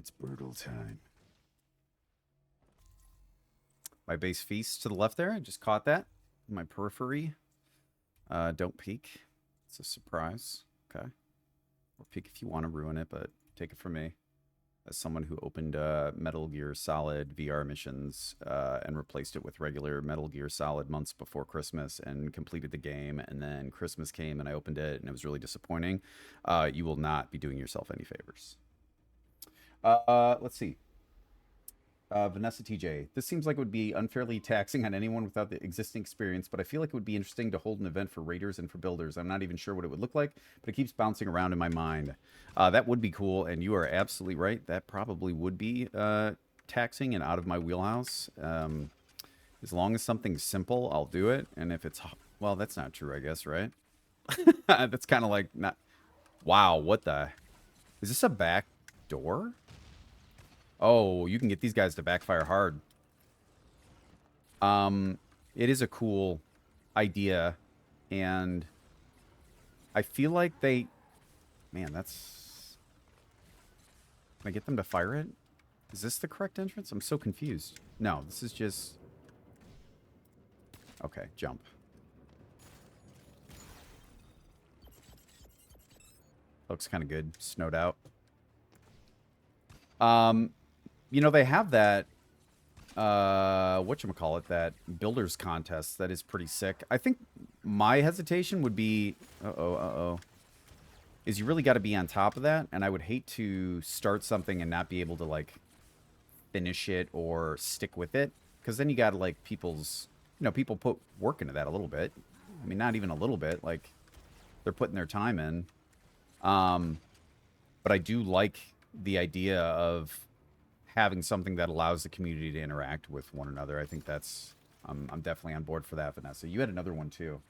It's brutal time. My base feast to the left there. I just caught that in my periphery. Don't peek. It's a surprise. Okay. Or peek if you want to ruin it, but take it from me. As someone who opened Metal Gear Solid VR missions and replaced it with regular Metal Gear Solid months before Christmas and completed the game, and then Christmas came and I opened it and it was really disappointing, you will not be doing yourself any favors. Let's see. Vanessa TJ. This seems like it would be unfairly taxing on anyone without the existing experience, but I feel like it would be interesting to hold an event for raiders and for builders. I'm not even sure what it would look like, but it keeps bouncing around in my mind. That would be cool, and you are absolutely right. That probably would be taxing and out of my wheelhouse. As long as something's simple, I'll do it. And if it's... Well, that's not true, I guess, right? That's kind of like not... Wow, what the... Is this a back door? Oh, you can get these guys to backfire hard. It is a cool idea, and I feel like they... Man, that's... Can I get them to fire it? Is this the correct entrance? I'm so confused. No, this is just... Okay, jump. Looks kind of good. Snowed out. You know, they have that, whatchamacallit, that builders contest that is pretty sick. I think my hesitation would be, is you really got to be on top of that, and I would hate to start something and not be able to, like, finish it or stick with it, because then you got to, like, people's, you know, people put work into that a little bit. I mean, not even a little bit, like, they're putting their time in. But I do like the idea of having something that allows the community to interact with one another. I think that's... I'm definitely on board for that, Vanessa. You had another one, too.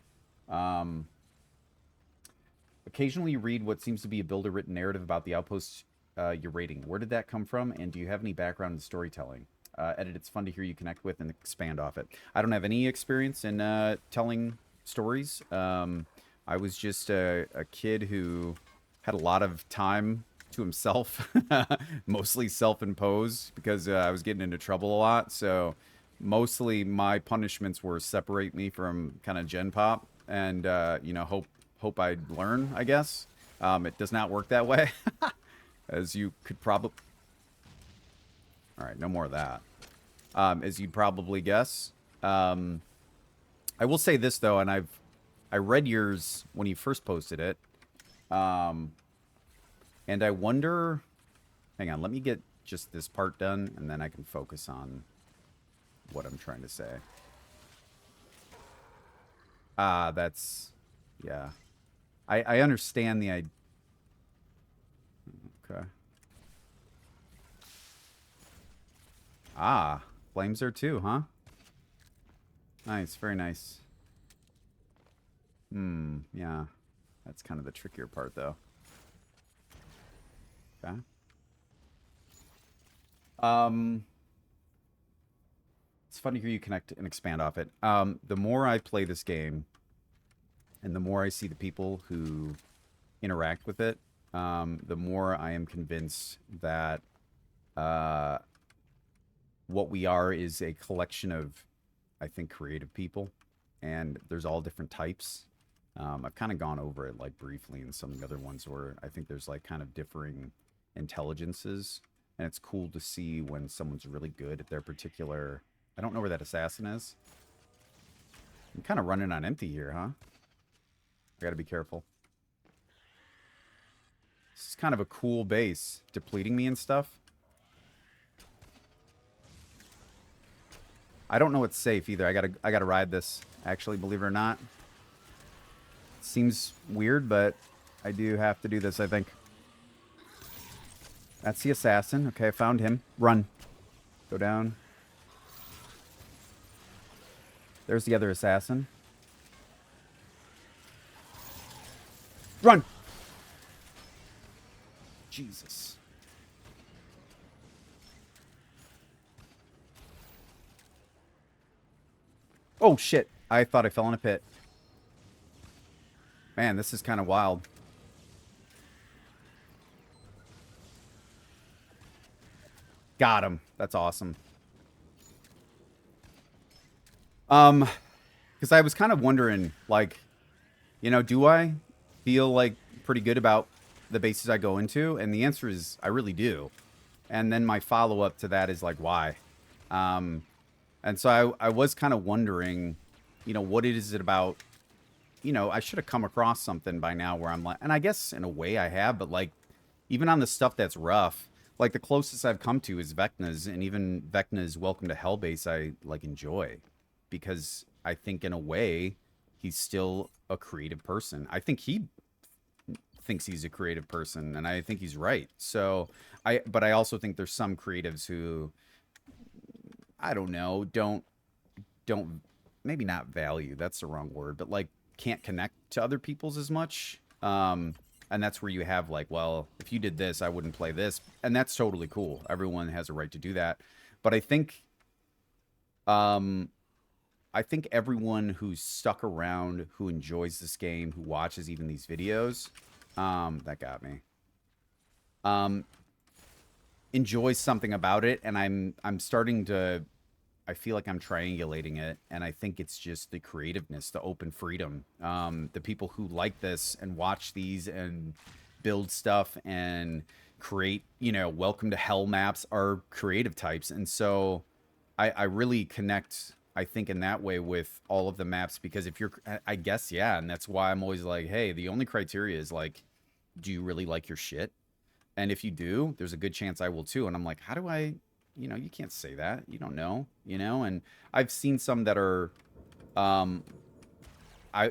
Occasionally you read what seems to be a builder-written narrative about the outposts you're raiding. Where did that come from, and do you have any background in storytelling? Edit, it's fun to hear you connect with and expand off it. I don't have any experience in telling stories. I was just a kid who had a lot of time to himself, mostly self-imposed, because I was getting into trouble a lot. So mostly my punishments were separate me from kind of Gen Pop and, you know, hope I'd learn, I guess. It does not work that way, as you could probably... All right, no more of that. As you'd probably guess. I will say this, though, and I read yours when you first posted it. And I wonder... Hang on, let me get just this part done, and then I can focus on what I'm trying to say. That's... Yeah. I understand the idea. Okay. Flames there too, huh? Nice, very nice. Yeah. That's kind of the trickier part, though. Okay. It's fun to hear you connect and expand off it. The more I play this game, and the more I see the people who interact with it, the more I am convinced that what we are is a collection of, I think, creative people, and there's all different types. I've kind of gone over it, like, briefly in some of the other ones where I think there's, like, kind of differing intelligences, and it's cool to see when someone's really good at their particular... I don't know where that assassin is. I'm kind of running on empty here, huh? I gotta be careful. This is kind of a cool base. Depleting me and stuff. I don't know what's safe either. I gotta ride this, actually, believe it or not. Seems weird, but I do have to do this, I think. That's the assassin. Okay, I found him. Run. Go down. There's the other assassin. Run! Jesus. Oh, shit. I thought I fell in a pit. Man, this is kind of wild. Got him. That's awesome. Because I was kind of wondering, like, you know, do I feel like pretty good about the bases I go into? And the answer is I really do. And then my follow up to that is like, why? Um, and so I was kind of wondering, you know, what is it about? You know, I should have come across something by now where I'm like, and I guess in a way I have, but like, even on the stuff that's rough, like the closest I've come to is Vecna's, and even Vecna's Welcome to Hell base I like enjoy because I think in a way he's still a creative person. I think he thinks he's a creative person, and I think he's right. So but I also think there's some creatives who I don't know, don't maybe not value. That's the wrong word, but like can't connect to other people's as much. And that's where you have like, well, if you did this, I wouldn't play this, and that's totally cool. Everyone has a right to do that. But um, I think everyone who's stuck around, who enjoys this game, who watches even these videos, that got me. Um, enjoys something about it, and I'm starting to I feel like I'm triangulating it, and I think it's just the creativeness, the open freedom. The people who like this and watch these and build stuff and create, you know, welcome to hell maps are creative types. And so I really connect, I think, in that way with all of the maps because if you're, I guess, yeah. And that's why I'm always like, hey, the only criteria is like, do you really like your shit? And if you do, there's a good chance I will too. And I'm like, how do I, you know, you can't say that. You don't know, you know? And I've seen some that are, um,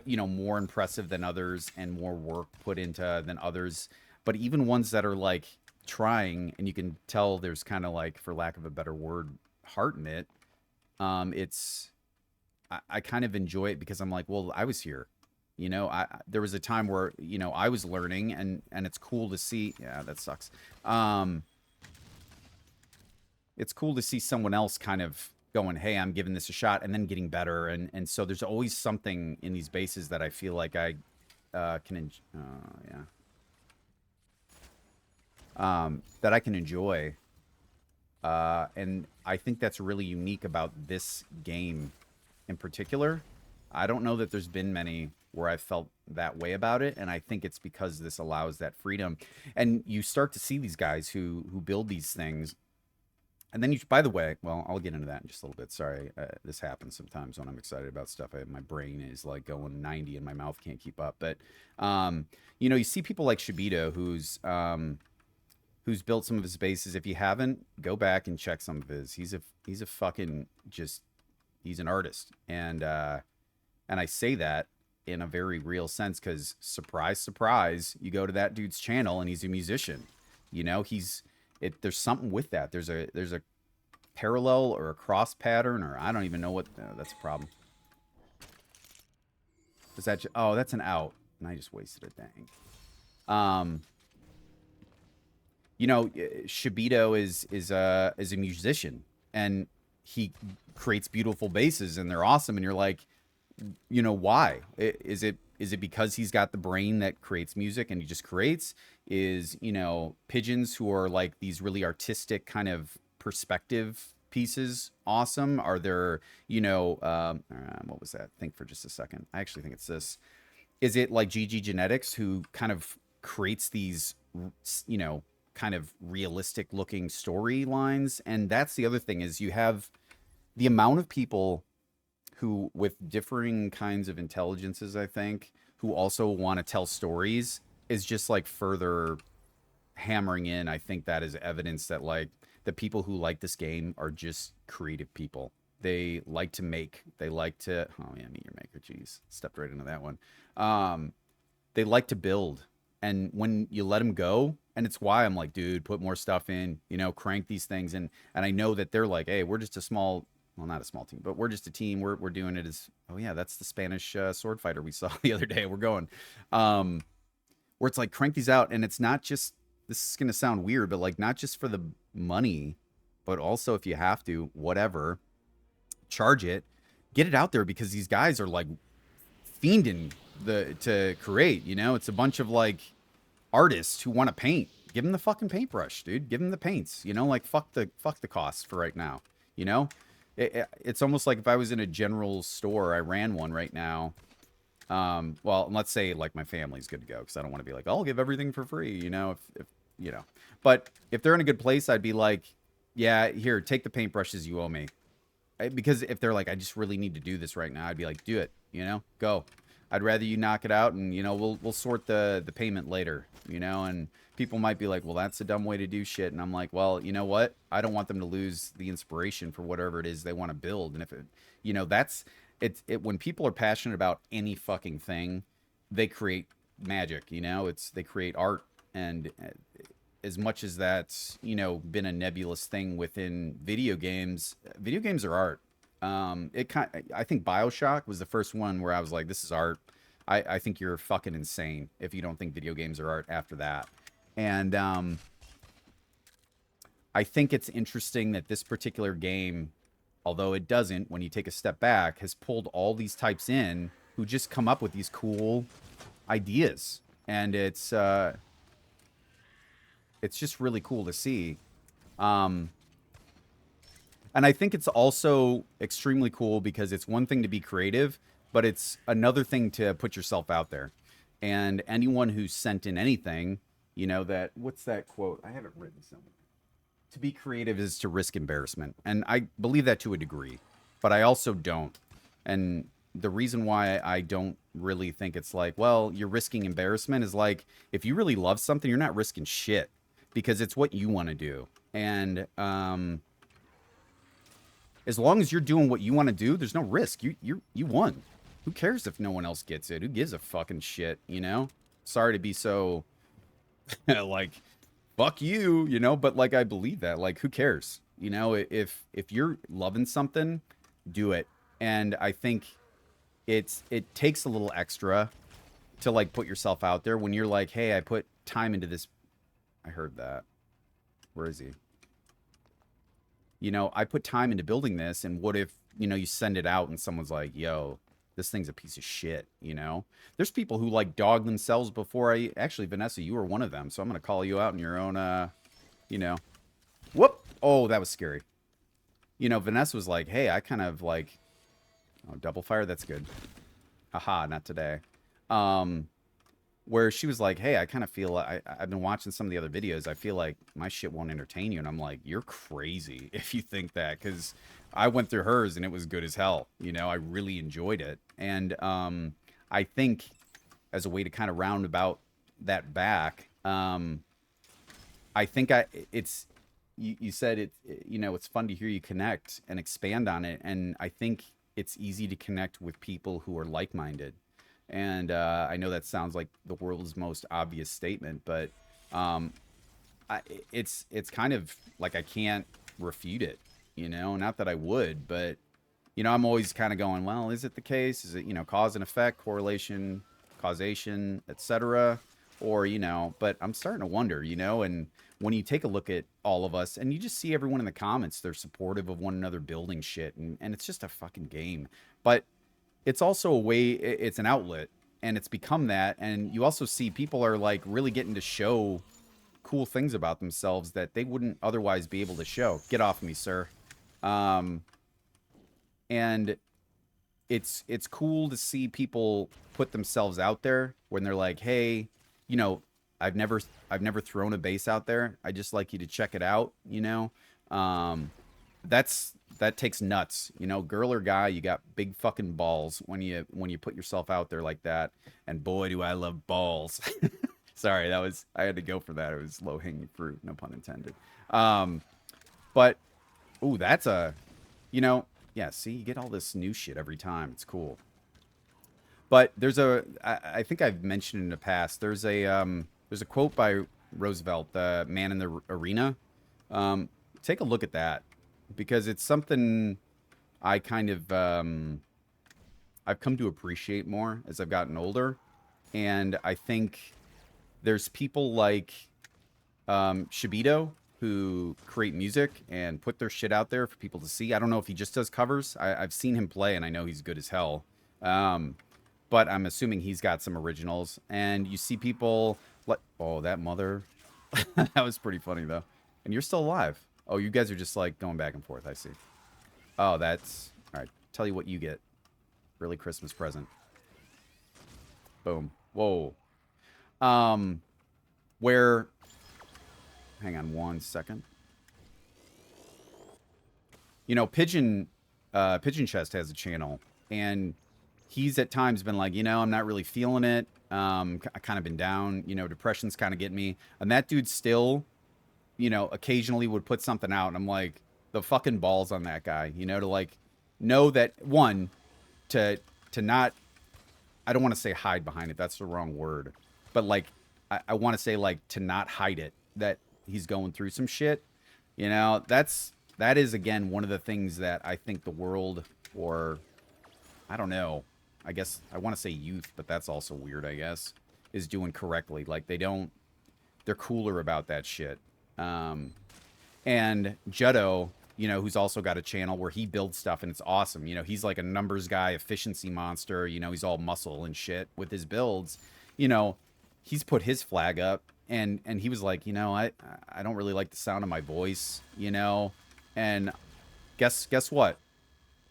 you know, more impressive than others and more work put into than others. But even ones that are like trying and you can tell there's kind of like, for lack of a better word, heart in it. It's, I kind of enjoy it because I'm like, well, I was here. You know, there was a time where, you know, I was learning and it's cool to see. Yeah, that sucks. Um, it's cool to see someone else kind of going, hey, I'm giving this a shot and then getting better. And so there's always something in these bases that I feel like I yeah. That I can enjoy. And I think that's really unique about this game in particular. I don't know that there's been many where I felt that way about it, and I think it's because this allows that freedom. And you start to see these guys who build these things, and then you. By the way, well, I'll get into that in just a little bit. Sorry, this happens sometimes when I'm excited about stuff. My brain is like going 90, and my mouth can't keep up. But you know, you see people like Shibito, who's built some of his bases. If you haven't, go back and check some of his. He's a fucking just he's an artist, and I say that in a very real sense because surprise, surprise, you go to that dude's channel and he's a musician. You know, he's it. There's something with that. There's a parallel or a cross pattern or I don't even know what. That's a problem. Is that? Oh, that's an out, and I just wasted it. Dang. Um, you know, Shibito is a musician and he creates beautiful bases and they're awesome and you're like, you know, why? Is it because he's got the brain that creates music and he just creates? Is, you know, pigeons who are like these really artistic kind of perspective pieces awesome? Are there, you know, what was that? Think for just a second. I actually think it's this. Is it like GG Genetics who kind of creates these, you know, kind of realistic looking storylines? And that's the other thing is you have the amount of people who with differing kinds of intelligences, I think, who also want to tell stories is just like further hammering in. I think that is evidence that like the people who like this game are just creative people. They like to make. They like to. Oh yeah, meet your maker. Jeez, stepped right into that one. They like to build, and when you let them go, and it's why I'm like, dude, put more stuff in. You know, crank these things, and I know that they're like, hey, we're just a small. Well, not a small team, but we're just a team. We're doing it as. Oh yeah, that's the Spanish sword fighter we saw the other day. We're going. Where it's like crank these out, and it's not just. This is gonna sound weird, but like not just for the money, but also if you have to, whatever, charge it, get it out there because these guys are like fiending to create. You know, it's a bunch of like artists who want to paint. give him the fucking paintbrush, dude. Give him the paints. You know, like fuck the cost for right now. You know, it's almost like if I was in a general store, I ran one right now. Well, let's say like my family's good to go because I don't want to be like, I'll give everything for free. You know, if you know, but if they're in a good place, I'd be like, yeah, here, take the paintbrushes you owe me. Because if they're like, I just really need to do this right now, I'd be like, do it. You know, go. I'd rather you knock it out, and you know, we'll sort the payment later. You know, and people might be like, well, that's a dumb way to do shit, and I'm like, well, you know what? I don't want them to lose the inspiration for whatever it is they want to build, and if it, you know, that's it. When people are passionate about any fucking thing, they create magic. You know, they create art, and as much as that's, you know, been a nebulous thing within video games are art. I think BioShock was the first one where I was like, this is art. I think you're fucking insane if you don't think video games are art after that. And I think it's interesting that this particular game, although it doesn't, when you take a step back, has pulled all these types in who just come up with these cool ideas. And it's just really cool to see. And I think it's also extremely cool because it's one thing to be creative, but it's another thing to put yourself out there. And anyone who's sent in anything, you know, what's that quote? I have it written somewhere. To be creative is to risk embarrassment. And I believe that to a degree, but I also don't. And the reason why I don't really think it's like, well, you're risking embarrassment is like, if you really love something, you're not risking shit because it's what you want to do. And as long as you're doing what you want to do, there's no risk. You won. Who cares if no one else gets it? Who gives a fucking shit, you know? Sorry to be so like fuck you, you know, but like I believe that. Like who cares? You know, if you're loving something, do it. And I think it takes a little extra to like put yourself out there when you're like, "Hey, I put time into this." I heard that. Where is he? You know, I put time into building this, and what if, you know, you send it out and someone's like, yo, this thing's a piece of shit, you know? There's people who like dog themselves before actually, Vanessa, you were one of them, so I'm going to call you out in your own, you know. Whoop! Oh, that was scary. You know, Vanessa was like, hey, I kind of like, oh, double fire, that's good. Haha, not today. Where she was like, hey, I kind of feel I've been watching some of the other videos. I feel like my shit won't entertain you. And I'm like, you're crazy if you think that, because I went through hers and it was good as hell. You know, I really enjoyed it. And I think as a way to kind of round about that back, I think you said it, you know, it's fun to hear you connect and expand on it. And I think it's easy to connect with people who are like-minded. And I know that sounds like the world's most obvious statement, but it's kind of like I can't refute it, you know, not that I would, but, you know, I'm always kind of going, well, is it the case? Is it, you know, cause and effect, correlation, causation, etc.? Or, you know, but I'm starting to wonder, you know, and when you take a look at all of us and you just see everyone in the comments, they're supportive of one another building shit, and it's just a fucking game. But it's also a way, it's an outlet, and it's become that. And you also see people are like really getting to show cool things about themselves that they wouldn't otherwise be able to show. Get off me, sir. And it's cool to see people put themselves out there when they're like, hey, you know, I've never thrown a base out there. I just like you to check it out, you know. That takes nuts, you know, girl or guy, you got big fucking balls when you put yourself out there like that. And boy, do I love balls. Sorry, I had to go for that. It was low hanging fruit, no pun intended. But ooh, that's you know, yeah, see, you get all this new shit every time. It's cool. But I think I've mentioned in the past, there's a quote by Roosevelt, the Man in the Arena. Take a look at that, because it's something I kind of I've come to appreciate more as I've gotten older. And I think there's people like Shibito who create music and put their shit out there for people to see. I don't know if he just does covers. I've seen him play, and I know he's good as hell. But I'm assuming he's got some originals. And you see people like, oh, that mother. That was pretty funny, though. And you're still alive. Oh, you guys are just, like, going back and forth. I see. Oh, that's... All right. Tell you what you get. Early Christmas present. Boom. Whoa. Where... Hang on 1 second. You know, Pigeon Chest has a channel, and he's at times been like, you know, I'm not really feeling it. I kind of been down. You know, depression's kind of getting me. And that dude still, you know, occasionally would put something out, and I'm like, the fucking balls on that guy. You know, to like know that one, to not. I don't want to say hide behind it. That's the wrong word. But like, I want to say like to not hide it. That he's going through some shit. You know, that is again one of the things that I think the world, or I don't know, I guess I want to say youth, but that's also weird, I guess, is doing correctly. Like they're cooler about that shit. And Juddo, you know, who's also got a channel where he builds stuff and it's awesome. You know, he's like a numbers guy, efficiency monster. You know, he's all muscle and shit with his builds. You know, he's put his flag up, and he was like, you know, I don't really like the sound of my voice, you know. And guess what?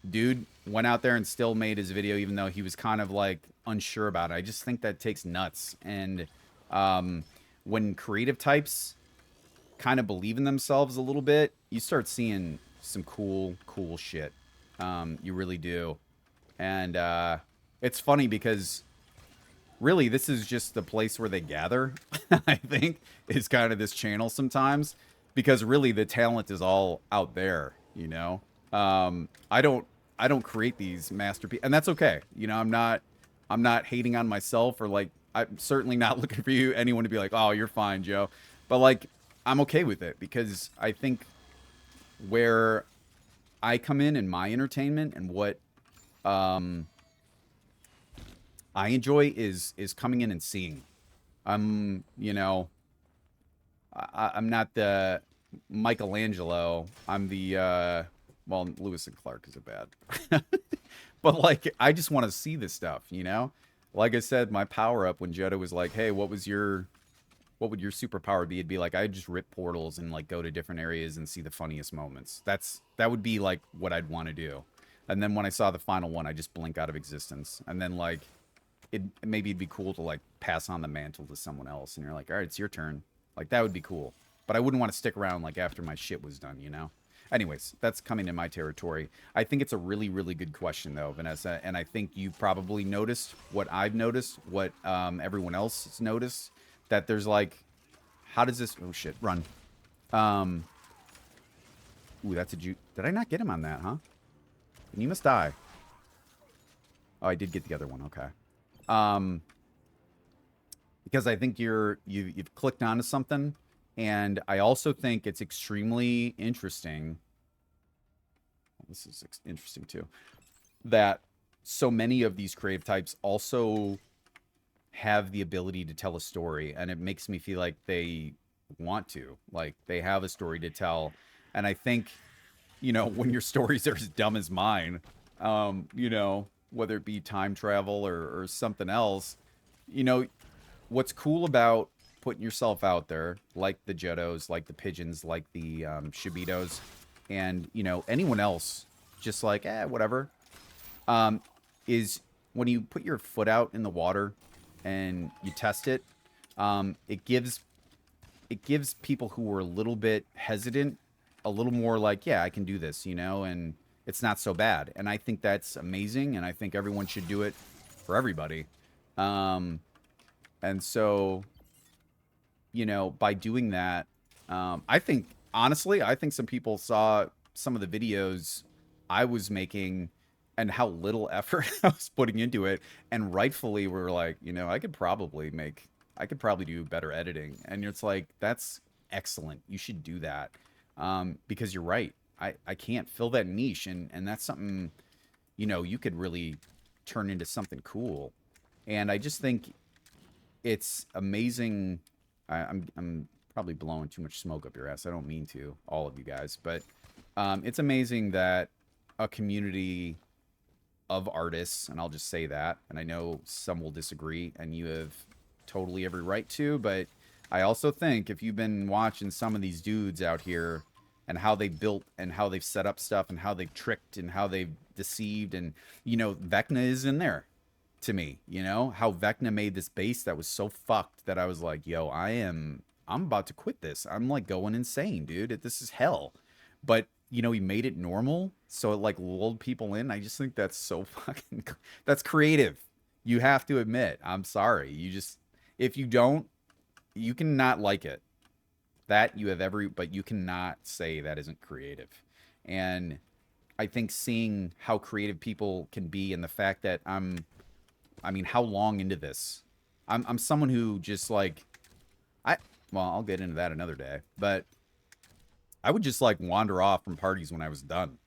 Dude went out there and still made his video, even though he was kind of like unsure about it. I just think that takes nuts. And when creative types kind of believe in themselves a little bit, you start seeing some cool shit. You really do. And it's funny because really this is just the place where they gather. I think is kind of this channel sometimes, because really the talent is all out there, you know. I don't create these masterpieces, and that's okay. You know, I'm not hating on myself, or like I'm certainly not looking for anyone to be like, oh, you're fine, Joe. But like, I'm okay with it, because I think where I come in my entertainment and what I enjoy is coming in and seeing. You know, I'm not the Michelangelo. I'm the well, Lewis and Clark is a bad. But like, I just want to see this stuff, you know? Like I said, my power up when Jetta was like, "Hey, what would your superpower be?" It'd be like, I'd just rip portals and like go to different areas and see the funniest moments. That would be like what I'd want to do. And then when I saw the final one, I just blink out of existence. And then like maybe it'd be cool to like pass on the mantle to someone else, and you're like, all right, it's your turn. Like, that would be cool. But I wouldn't want to stick around like after my shit was done, you know? Anyways, that's coming in my territory. I think it's a really, really good question, though, Vanessa. And I think you probably noticed what I've noticed, what everyone else has noticed, that there's like, how does this... Oh, shit. Run. Ooh, that's a juke. Did I not get him on that, huh? And you must die. Oh, I did get the other one. Okay. Because I think you've clicked onto something, and I also think it's extremely interesting. Well, this is interesting too, that so many of these creative types also have the ability to tell a story, and it makes me feel like they want to, like they have a story to tell. And I think, you know, when your stories are as dumb as mine, you know, whether it be time travel or something else, you know, what's cool about putting yourself out there, like the Jettos, like the Pigeons, like the Shibitos, and, you know, anyone else, just like, whatever, is when you put your foot out in the water and you test it, it gives people who are a little bit hesitant a little more like, yeah, I can do this, you know, and it's not so bad. And I think that's amazing, and I think everyone should do it for everybody. And so, you know, by doing that, I think, honestly, I think some people saw some of the videos I was making and how little effort I was putting into it, and rightfully were like, you know, I could probably do better editing. And it's like, that's excellent. You should do that. Because you're right. I can't fill that niche, and that's something, you know, you could really turn into something cool. And I just think it's amazing. I'm probably blowing too much smoke up your ass. I don't mean to, all of you guys, but it's amazing that a community of artists, and I'll just say that, and I know some will disagree, and you have totally every right to, but I also think if you've been watching some of these dudes out here and how they built and how they've set up stuff and how they've tricked and how they've deceived and, you know, Vecna is in there to me, you know, how Vecna made this base that was so fucked that I was like, yo, I'm about to quit this. I'm like going insane, dude. This is hell. But, you know, he made it normal. So it like lulled people in. I just think that's so fucking, that's creative. You have to admit, I'm sorry. You just, if you don't, you cannot like it. That you have every, but you cannot say that isn't creative. And I think seeing how creative people can be and the fact that I mean, how long into this? I'm someone who just like, well, I'll get into that another day, but I would just like wander off from parties when I was done.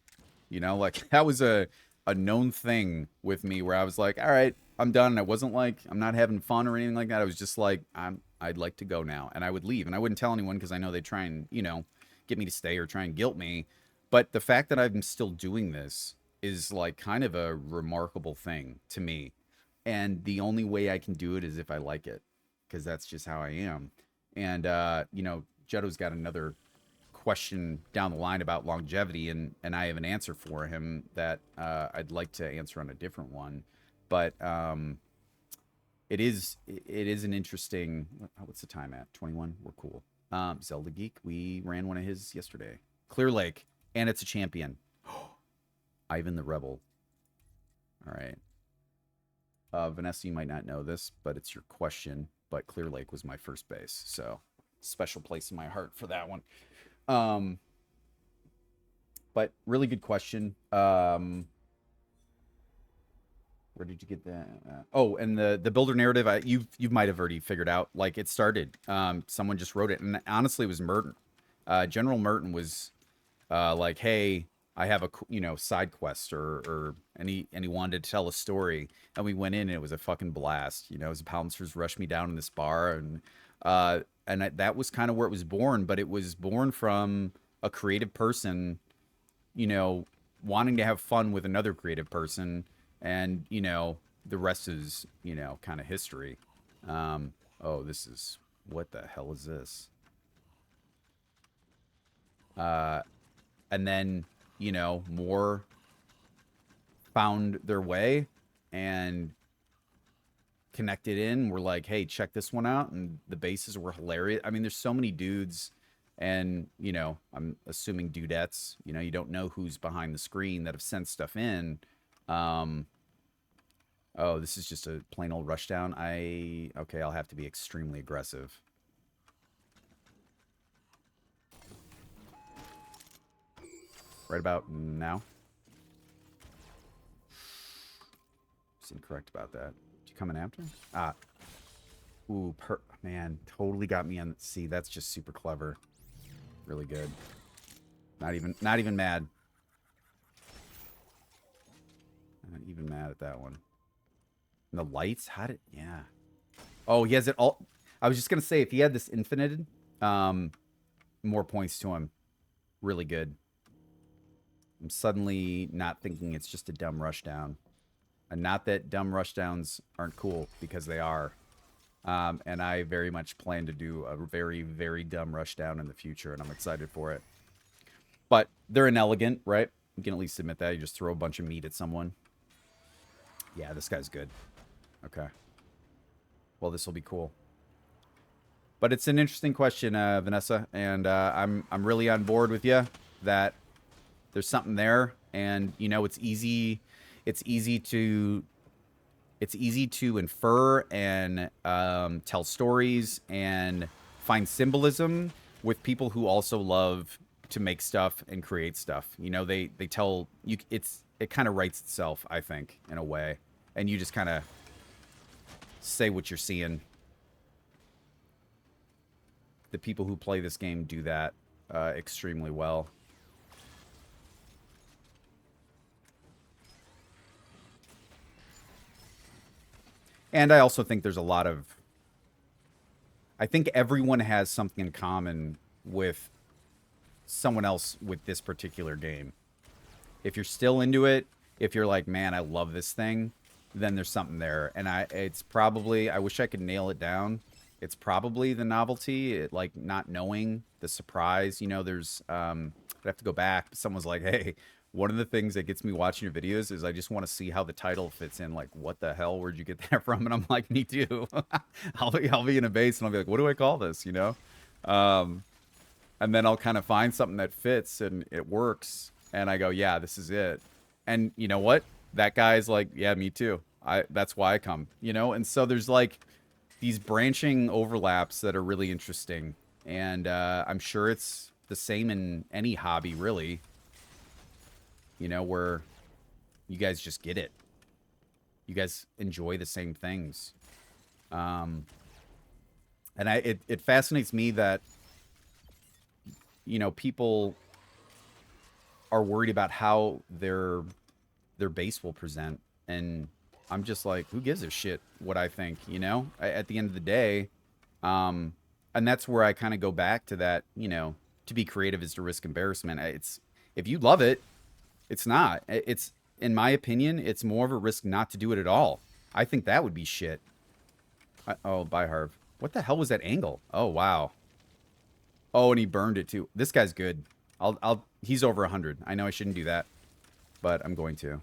You know, like that was a known thing with me where I was like, all right, I'm done. And I wasn't like, I'm not having fun or anything like that. I was just like, I'd like to go now. And I would leave. And I wouldn't tell anyone because I know they'd try and, you know, get me to stay or try and guilt me. But the fact that I'm still doing this is like kind of a remarkable thing to me. And the only way I can do it is if I like it, because that's just how I am. And, you know, Jetto's got another question down the line about longevity, and I have an answer for him that I'd like to answer on a different one. But it is an interesting. What's the time at? 21. We're cool. Zelda Geek. We ran one of his yesterday. Clear Lake, and it's a champion. Ivan the Rebel. All right. Vanessa, you might not know this, but it's your question. But Clear Lake was my first base, so special place in my heart for that one. But really good question. Where did you get that? Oh, and the builder narrative, you might have already figured out. Like it started. Someone just wrote it, and honestly, it was Merton. General Merton was like, "Hey, I have a side quest," and he wanted to tell a story, and we went in, and it was a fucking blast. You know, his bouncers rushed me down in this bar, and that was kind of where it was born. But it was born from a creative person, you know, wanting to have fun with another creative person, and you know, the rest is, you know, kind of history. Oh, this is, what the hell is this? And then, you know, more found their way and connected in. We're like, hey, check this one out. And the bases were hilarious. I mean, there's so many dudes, and, you know, I'm assuming dudettes, you know, you don't know who's behind the screen that have sent stuff in. Oh, this is just a plain old rushdown. Okay, I'll have to be extremely aggressive. Right about now. Just incorrect about that. You coming after? Ooh, man, totally got me on. See, that's just super clever. Really good. Not even mad. Not even mad at that one. And the lights? Yeah. Oh, he has it all. I was just gonna say, if he had this infinited, more points to him. Really good. I'm suddenly not thinking it's just a dumb rushdown. And not that dumb rushdowns aren't cool, because they are. And I very much plan to do a very, very dumb rushdown in the future, and I'm excited for it. But they're inelegant, right? You can at least admit that. You just throw a bunch of meat at someone. Yeah, this guy's good. Okay. Well, this will be cool. But it's an interesting question, Vanessa, and I'm really on board with you that there's something there, and you know, it's easy to infer and tell stories and find symbolism with people who also love to make stuff and create stuff. You know, they tell you, it kind of writes itself, I think, in a way, and you just kind of say what you're seeing. The people who play this game do that extremely well. And I also think there's a lot of... I think everyone has something in common with someone else with this particular game. If you're still into it, if you're like, man, I love this thing, then there's something there. And it's probably... I wish I could nail it down. it's probably the novelty, like not knowing the surprise. You know, there's I'd have to go back. But someone's like, hey, one of the things that gets me watching your videos is I just want to see how the title fits in. Like, what the hell? Where'd you get that from? And I'm like, me too. I'll be in a base and I'll be like, what do I call this? You know, and then I'll kind of find something that fits and it works, and I go, yeah, this is it. And you know what? That guy's like, yeah, me too. That's why I come. You know, and so there's like these branching overlaps that are really interesting, and I'm sure it's the same in any hobby, really. You know, where you guys just get it. You guys enjoy the same things. And it fascinates me that, you know, people are worried about how their base will present, and I'm just like, who gives a shit what I think, you know? At the end of the day, and that's where I kind of go back to that, you know, to be creative is to risk embarrassment. It's if you love it, it's not. It's in my opinion, it's more of a risk not to do it at all. I think that would be shit. Oh, bye, Harv. What the hell was that angle? Oh, wow. Oh, and he burned it too. This guy's good. He's over 100. I know I shouldn't do that, but I'm going to.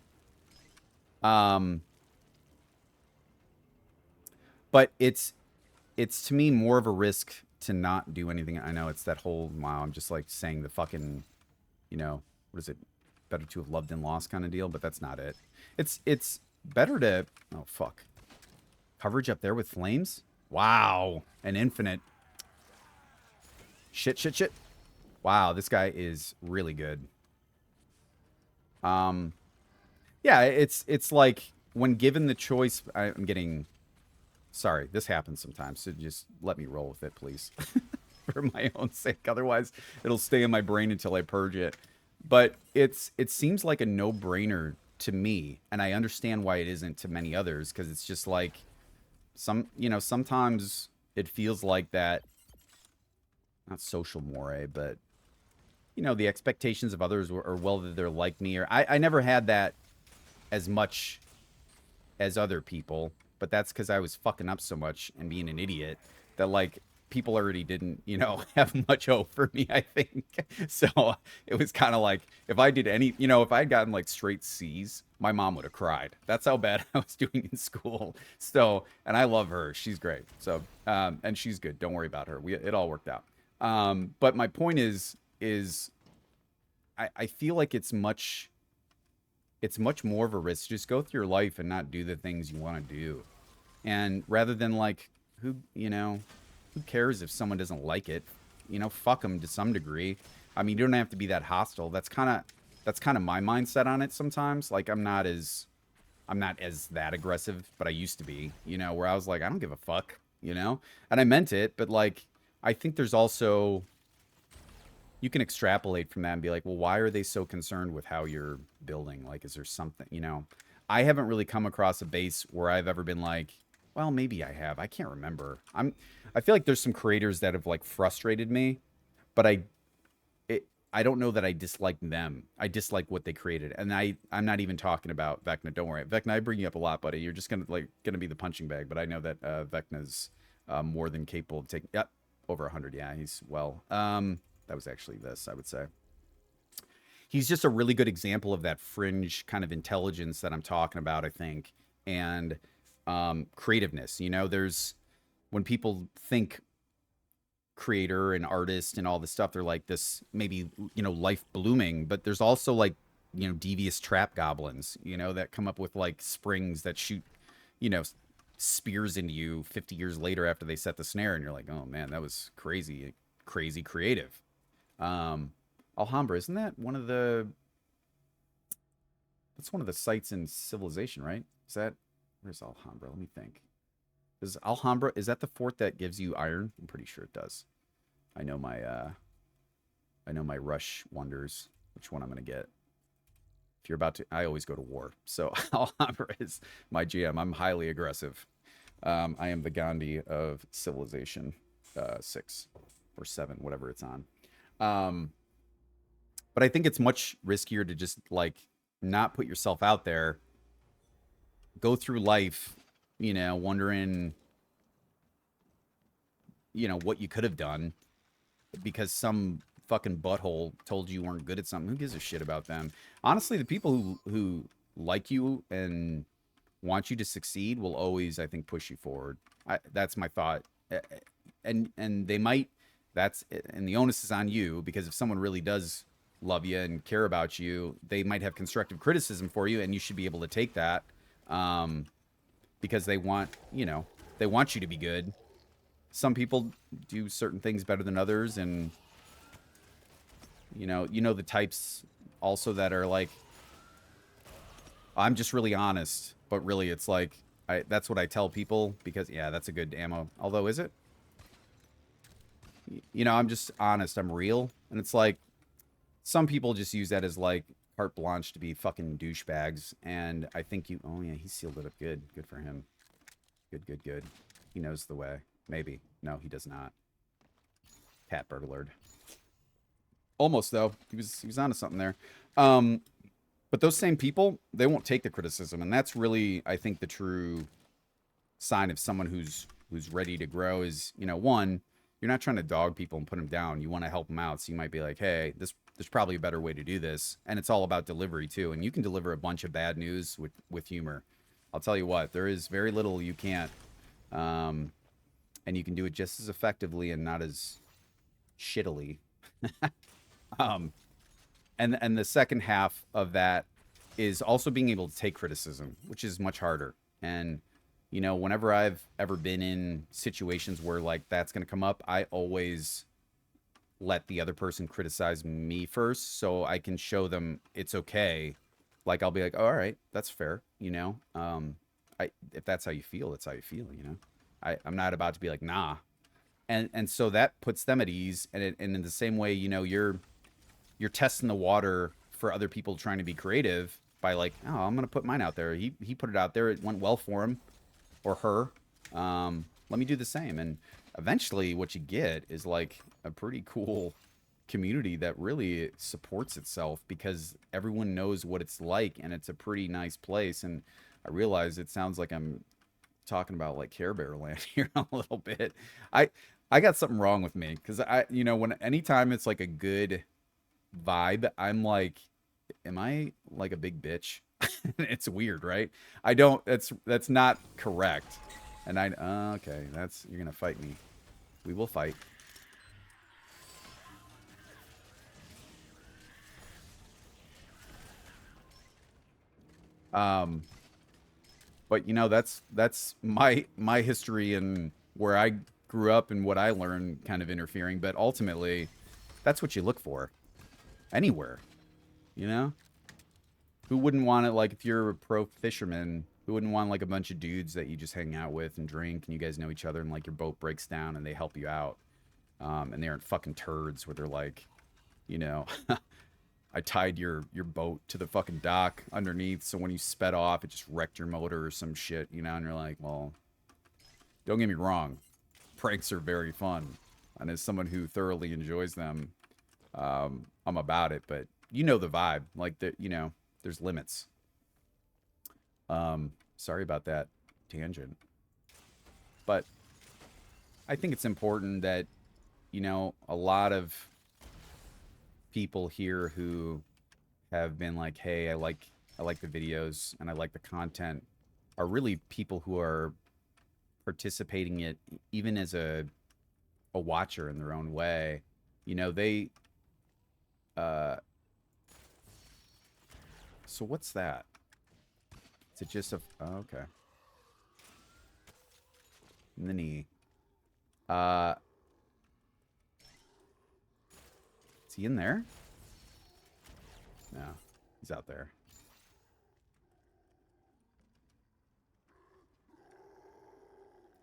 But it's to me more of a risk to not do anything. I know it's that whole, wow, I'm just like saying the fucking, you know, what is it? Better to have loved than lost kind of deal, but that's not it. It's better to, oh fuck. Coverage up there with flames? Wow. An infinite. Shit. Wow, this guy is really good. Yeah, it's like when given the choice, I'm getting, sorry, this happens sometimes, so just let me roll with it, please. For my own sake. Otherwise, it'll stay in my brain until I purge it. But it seems like a no-brainer to me, and I understand why it isn't to many others, because it's just like sometimes it feels like that, not social moray, but you know, the expectations of others or whether they're like me, or I never had that as much as other people, but that's because I was fucking up so much and being an idiot that like people already didn't, you know, have much hope for me, I think. So it was kind of like, if I did any, you know, if I'd gotten like straight C's, my mom would have cried. That's how bad I was doing in school. So, and I love her. She's great. So, and she's good. Don't worry about her. It all worked out. But my point is I feel like it's much more of a risk. Just go through your life and not do the things you want to do. And rather than like, who cares if someone doesn't like it? You know, fuck them to some degree. I mean, you don't have to be that hostile. That's kind of my mindset on it sometimes. Like I'm not as that aggressive, but I used to be, you know, where I was like, I don't give a fuck, you know? And I meant it, but like I think there's also, you can extrapolate from that and be like, well, why are they so concerned with how you're building? Like, is there something, you know? I haven't really come across a base where I've ever been like, well, maybe I have. I can't remember. I feel like there's some creators that have like frustrated me, but I don't know that I dislike them. I dislike what they created. And I'm not even talking about Vecna. Don't worry. Vecna, I bring you up a lot, buddy. You're just gonna be the punching bag, but I know that Vecna's more than capable of taking, yep, over 100. Yeah, he's well. That was actually this, I would say. He's just a really good example of that fringe kind of intelligence that I'm talking about, I think. And creativeness, you know, there's, when people think creator and artist and all this stuff, they're like this maybe, you know, life blooming, but there's also like, you know, devious trap goblins, you know, that come up with like springs that shoot, you know, spears into you 50 years later after they set the snare, and you're like, oh man, that was crazy creative. Alhambra, isn't that one of the, that's one of the sites in Civilization, right? Is that, where's Alhambra? Let me think. Is Alhambra, is that the fort that gives you iron? I'm pretty sure it does. I know my rush wonders which one I'm gonna get. If you're about to, I always go to war. So Alhambra is my GM. I'm highly aggressive. I am the Gandhi of Civilization 6 or 7, whatever it's on. But I think it's much riskier to just like not put yourself out there, go through life, you know, wondering you know, what you could have done because some fucking butthole told you weren't good at something. Who gives a shit about them? Honestly, the people who like you and want you to succeed will always, I think, push you forward. That's my thought. And they might. That's and the onus is on you because if someone really does love you and care about you, they might have constructive criticism for you, and you should be able to take that because they want, you know, they want you to be good. Some people do certain things better than others, and you know the types also that are like, I'm just really honest, but really it's like that's what I tell people because yeah, that's a good ammo. Although is it? You know, I'm just honest. I'm real, and it's like some people just use that as like carte blanche to be fucking douchebags. And I think you. Oh yeah, he sealed it up good. Good for him. Good, good, good. He knows the way. Maybe. No, he does not. Cat burglared. Almost though. He was onto something there. But those same people, they won't take the criticism, and that's really, I think, the true sign of someone who's ready to grow. Is, you know, one, you're not trying to dog people and put them down. You want to help them out. So you might be like, hey, there's probably a better way to do this, and it's all about delivery too. And you can deliver a bunch of bad news with humor. I'll tell you what, there is very little you can't, and you can do it just as effectively and not as shittily. And the second half of that is also being able to take criticism, which is much harder. And you know, whenever I've ever been in situations where like that's going to come up, I always let the other person criticize me first so I can show them it's okay. Like I'll be like, oh, all right, that's fair, you know. If that's how you feel, that's how you feel, you know. I'm not about to be like, nah. And so that puts them at ease. And in the same way, you know, you're testing the water for other people trying to be creative by like, oh, I'm gonna put mine out there. He put it out there. It went well for him or her. Let me do the same. And eventually, what you get is like a pretty cool community that really supports itself because everyone knows what it's like, and it's a pretty nice place. And I realize it sounds like I'm talking about like Care Bear Land here a little bit. I got something wrong with me because you know, when anytime it's like a good vibe, I'm like, am I like a big bitch? It's weird, right? I don't. That's not correct. And okay, that's, you're gonna fight me. We will fight. But you know, that's my history and where I grew up and what I learned kind of interfering. But ultimately, that's what you look for anywhere, you know? Who wouldn't want it? Like if you're a pro fisherman, who wouldn't want like a bunch of dudes that you just hang out with and drink and you guys know each other and like your boat breaks down and they help you out, and they aren't fucking turds where they're like, you know, I tied your boat to the fucking dock underneath, so when you sped off, it just wrecked your motor or some shit, you know? And you're like, well, don't get me wrong, pranks are very fun, and as someone who thoroughly enjoys them, I'm about it. But you know the vibe, like you know, there's limits. Sorry about that tangent, but I think it's important that, you know, a lot of people here who have been like, hey, I like the videos and I like the content, are really people who are participating it even as a watcher in their own way. You know, they so what's that? Is it just a oh, okay. In the knee. Is he in there? No, he's out there.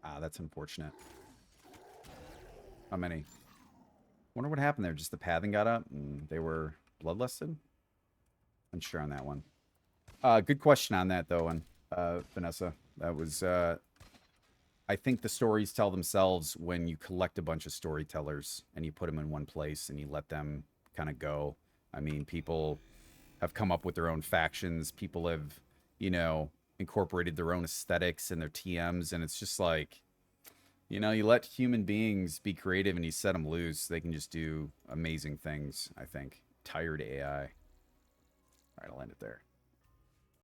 Ah, that's unfortunate. How many? Wonder what happened there. Just the pathing got up and they were bloodlusted? Unsure on that one. Good question on that though, and Vanessa. That was I think the stories tell themselves when you collect a bunch of storytellers and you put them in one place and you let them kind of go. I mean, people have come up with their own factions. People have, you know, incorporated their own aesthetics and their TMs, and it's just like, You know, you let human beings be creative and you set them loose, they can just do amazing things, I think. Tired AI. All right, I'll end it there.